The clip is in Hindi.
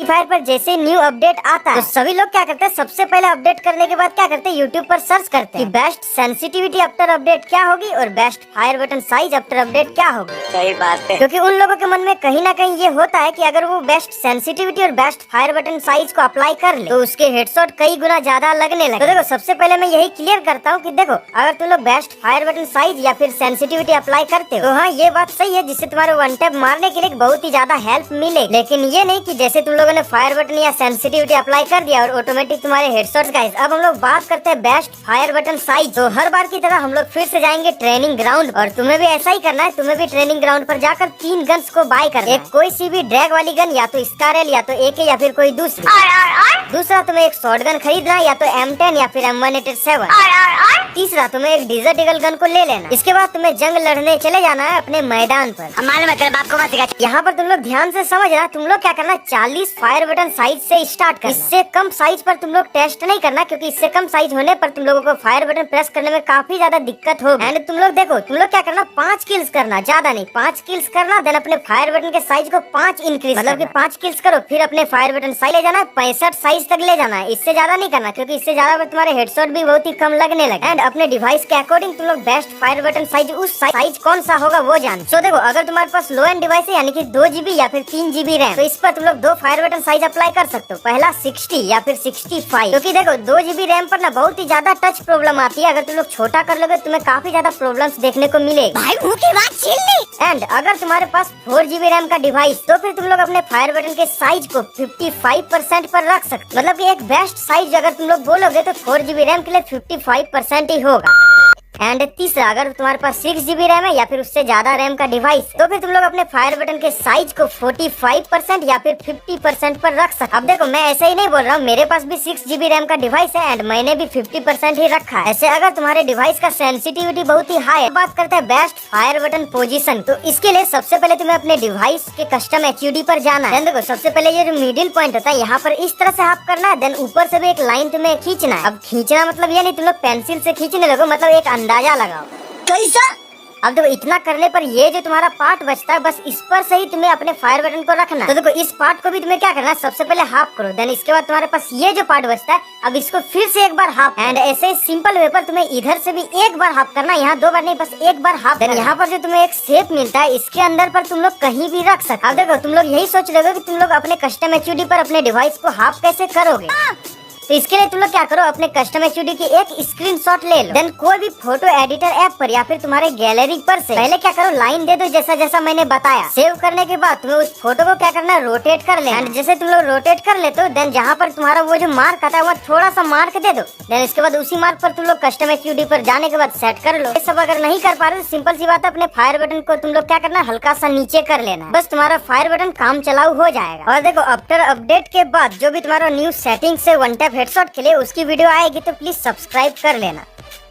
फायर पर जैसे न्यू अपडेट आता है तो सभी लोग क्या करते हैं, सबसे पहले अपडेट करने के बाद क्या करते हैं, यूट्यूब पर सर्च करते हैं कि बेस्ट सेंसिटिविटी आफ्टर अपडेट क्या होगी और best fire button size after update क्या होगी। सही बात है, क्योंकि उन लोगों के मन में कहीं ना कहीं ये होता है कि अगर वो बेस्ट सेंसिटिविटी और बेस्ट फायर बटन साइज को अप्लाई कर ले तो उसके हेडशॉट कई गुना ज्यादा लगने लगे। तो देखो सबसे पहले मैं यही क्लियर करता हूँ कि देखो अगर तुम लोग बेस्ट फायर बटन साइज या फिर सेंसिटिविटी अप्लाई करते हो तो हाँ ये बात सही है, जिससे तुम्हारे वन टैप मारने के लिए बहुत ही ज्यादा हेल्प मिले। लेकिन ये नहीं कि जैसे तुम लोगों ने फायर बटन या सेंसिटिविटी अप्लाई कर दिया और ऑटोमेटिक तुम्हारे हेडशॉट्स। गाइस अब हम लोग बात करते हैं बेस्ट फायर बटन साइज। तो हर बार की तरह हम लोग फिर से जाएंगे ट्रेनिंग ग्राउंड और तुम्हें भी ऐसा ही करना है। तुम्हें भी ट्रेनिंग ग्राउंड पर जाकर 3 गन्स को बाय करना है। एक कोई सी भी ड्रैग वाली गन, या तो स्कारल या तो AK या फिर कोई दूसरी। दूसरा तुम्हें एक शॉर्ट गन खरीदना है, या तो M10 या फिर M187। तीसरा तुम्हें एक डेजर्ट ईगल गन को ले लेना। इसके बाद तुम्हें जंग लड़ने चले जाना है अपने मैदान पर। हमारे मतलब आपको मत सिखा। यहाँ पर तुम लोग ध्यान से समझना, तुम लोग क्या करना, 40 फायर बटन साइज से स्टार्ट करना। इससे कम साइज पर तुम लोग टेस्ट नहीं करना, क्योंकि इससे कम साइज होने पर तुम लोगों को फायर बटन प्रेस करने में काफी ज्यादा दिक्कत होगी। एंड तुम लोग देखो, तुम लोग क्या करना, 5 किल्स करना, ज्यादा नहीं, 5 किल्स करना। देन अपने फायर बटन के साइज को 5 इंक्रीज, मतलब कि 5 किल्स करो, फिर अपने फायर बटन साइज ले जाना है 65 साइज तक ले जाना है। इससे ज्यादा नहीं करना, क्योंकि इससे ज्यादा तुम्हारे हेडशॉट भी बहुत ही कम लगने लगे। एंड अपने डिवाइस के अकॉर्डिंग तुम लोग बेस्ट फायर बटन साइज, उस साइज कौन सा होगा वो जान। सो देखो अगर तुम्हारे पास लो एंड डिवाइस है, यानी कि 2 GB या फिर 3 GB रैम, तो इस पर तुम लोग 2 फायर बटन साइज अप्लाई कर सकते हो। पहला 60 या फिर 65, क्योंकि देखो 2 GB रैम पर ना बहुत ही ज्यादा टच प्रॉब्लम आती है। अगर तुम लोग छोटा कर लोगे तुम्हें काफी ज्यादा प्रॉब्लम्स देखने को मिलेगी। भाई मुंह की बात छीन ली। एंड अगर तुम्हारे पास 4 GB रैम का डिवाइस, तो फिर तुम लोग अपने फायर बटन के साइज को 55% पर रख सकते। मतलब कि एक बेस्ट साइज अगर तुम लोग बोलोगे तो 4 GB रैम के लिए 55% ही होगा। एंड तीसरा, अगर तुम्हारे पास 6 GB रैम है या फिर उससे ज्यादा रैम का डिवाइस, तो फिर तुम लोग अपने फायर बटन के साइज को 45% या फिर 50% पर रख सकते। अब देखो मैं ऐसा ही नहीं बोल रहा हूँ, मेरे पास भी 6 GB रैम का डिवाइस है एंड मैंने भी 50% ही रखा है। ऐसे अगर तुम्हारे डिवाइस का सेंसिटिविटी बहुत ही हाई है। बात करते हैं बेस्ट फायर बटन पोजीशन। तो इसके लिए सबसे पहले तुम्हें अपने डिवाइस के कस्टम HUD पर जाना है। देखो सबसे पहले ये जो मिडिल पॉइंट होता है, यहाँ पर इस तरह से हाफ करना है। देन ऊपर से भी एक लाइन तुम्हें खींचना है। अब खींचना मतलब ये नहीं तुम लोग पेंसिल से खींचने लगो, मतलब एक अंदाजा लगाओ कैसा। अब देखो इतना करने पर ये जो तुम्हारा पार्ट बचता है, बस इस पर से ही तुम्हें अपने फायर बटन को रखना है। तो देखो इस पार्ट को भी तुम्हें क्या करना है, सबसे पहले हाफ करो। देन इसके बाद तुम्हारे पास ये जो पार्ट बचता है, अब इसको फिर से एक बार हाफ। एंड ऐसे सिंपल वे पर तुम्हें इधर से भी एक बार हाफ करना, यहाँ 2 बार नहीं, बस एक बार हाफ। देन यहाँ पर जो तुम्हें एक शेप मिलता है, इसके अंदर पर तुम लोग कहीं भी रख सकते। अब देखो तुम लोग यही सोच रहे हो कि तुम लोग अपने कस्टम HUD पर अपने डिवाइस को हाफ कैसे करोगे। तो इसके लिए तुम लोग क्या करो, अपने कस्टम HUD की एक स्क्रीनशॉट ले लो। देन कोई भी फोटो एडिटर ऐप पर या फिर तुम्हारे गैलरी पर से पहले क्या करो, लाइन दे दो जैसा जैसा मैंने बताया। सेव करने के बाद तुम्हें उस फोटो को क्या करना है, रोटेट कर लेना। एंड जैसे तुम लोग रोटेट कर लेते हो, देन जहाँ पर तुम्हारा वो जो मार्क आता है वहाँ थोड़ा सा मार्क दे दो। देन इसके बाद उसी मार्क पर तुम लोग कस्टम HUD पर जाने के बाद सेट कर लो। ये सब अगर नहीं कर पा रहे तो सिंपल सी बात है, अपने फायर बटन को तुम लोग क्या करना, हल्का सा नीचे कर लेना, बस तुम्हारा फायर बटन काम चलाऊ हो जाएगा। और देखो आफ्टर अपडेट के बाद जो भी तुम्हारा न्यू सेटिंग से वन टैप हेडशॉट के लिए उसकी वीडियो आएगी, तो प्लीज सब्सक्राइब कर लेना।